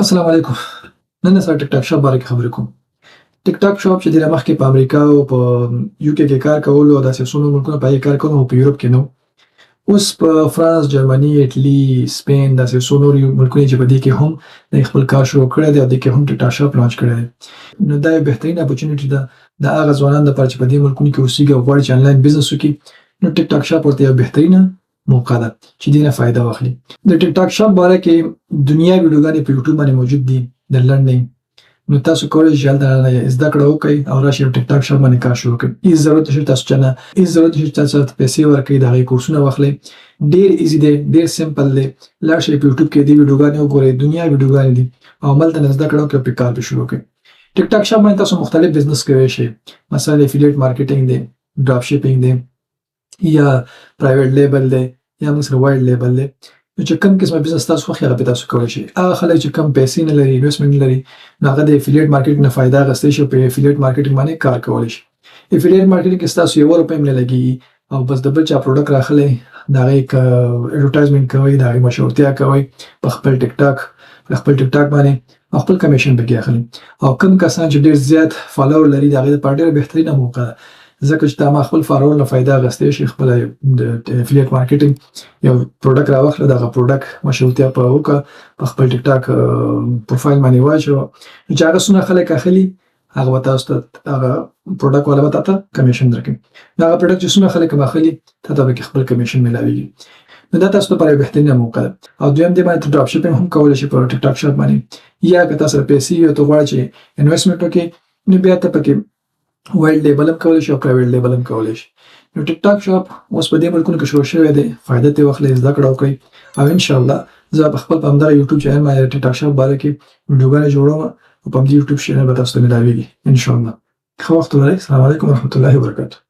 السلام علیکم. نن سره ټیک ټاک شاپ باره کې خبرې کوم. ټیک ټاک شاپ چې ډېره مخکې په امریکا او په یو کې کې کار کولو او داسې څو ملکونو په هغې کار کولو او په یورپ کې نه و. اوس په فرانس، جرمني، ایټلي، سپین داسې څو نور ملکونه چې په دې کې هم د خپل کار شروع کړی دی او دې کې هم ټیک ټاک شاپ لانچ کړی دی. نو دا یو بهترین اپورچونټي ده د هغه ځوانانو لپاره چې په دې ملکونو کې اوسېږي او غواړي چې انلاین بزنس وکړي. نو ټیک ټاک شاپ ورته یو بهترینه موقع ده چې دې نه فایده واخلي. د ټیک ټاک شاپ باره کې دنیا ویډیوګانې په یوټیوب باندې موجود دي د لنډ. نو تاسو کولی شئ هلته زده کړه وکړئ او راشئ ټیک ټاک شاپ باندې کار شروع کړئ. هېڅ ضرورت نشته تاسو چا نه هېڅ ضرورت نشته چې تاسو ته پیسې ورکړئ، د هغې کورسونه واخلئ. ډېر ایزي دی، ډېر سمپل دی. لاړ شئ په یوټیوب کې دې ویډیوګانې وګورئ، دنیا ویډیوګانې دي او هملته نه زده کړه وکړئ او پرې کار پرې شروع کړئ. ټیک ټاک شاپ باندې تاسو مختلف بزنس کولی شئ، مثلا افیلیټ مارکیټینګ دی، ډراپ شیپینګ دی یا پرایویټ لیبل دی یا موږ سره وایډ لیبل دی. نو چې کوم قسمه بزنس تاسو خوښ هغه پرې تاسو کولی شئ. هغه خلک چې کم پیسې نه لري، انویسټمنټ نه لري، نو هغه د افیلیټ مارکیټینګ نه فایده اخیستی شي او په افیلیټ مارکیټینګ باندې کار کولی شي. افیلیټ مارکیټینګ کې ستاسو یوه روپۍ هم نه لګېږي او بس د بل چا پروډکټ راخلئ، د هغې اډورټایزمنټ کوئ، د هغې مشهورتیا کوئ په خپل ټیک ټاک باندې او خپل کمیشن پکې اخلئ. او کوم کسان چې ډېر زیات فالوور لري د هغې لپاره ډېره بهترینه موقع ده، ځکه چې تا ما خپل فالوور نه فایده اخیستی شي. خپله د افیلیټ مارکیټینګ یو پروډکټ راواخله، د هغه پروډکټ مشهورتیا په وکړه، په خپل ټیک ټاک پروفایل باندې واچوه. نو چې هغه څومره خلک اخلي هغه به تاسو ته هغه پروډکټ والا به تا ته کمیشن درکوي. نو هغه پروډکټ چې څومره خلک هم اخلي تا ته پکې خپل کمیشن میلاویږي. نو دا تاسو لپاره یو بهترینه موقع ده. او دویم دې باندې ډراپ شیپینګ هم کولی شي په ټیک ټاک شاپ باندې. یا که تا سره پیسې وي او ته غواړې چې انویسټمنټ وکړې نو بیا ته پکې وایډ لیبل هم کولی شي او پرایویټ لیبل هم کولی شي. نو ټیک ټاک شاپ اوس په دې ملکونو کې شروع شوی دی، فایده ترې واخلئ، زده کړه وکړئ او انشاءالله زه په خپل په همدغه یوټیوب چینل باندې ټیک ټاک شاپ باره کې ویډیوګانې جوړوم او په همدې یوټیوب چینل به تاسو ته میلاویږي انشاءالله. ښه وخت ولرئ. السلام علیکم ورحمة الله وبرکاته.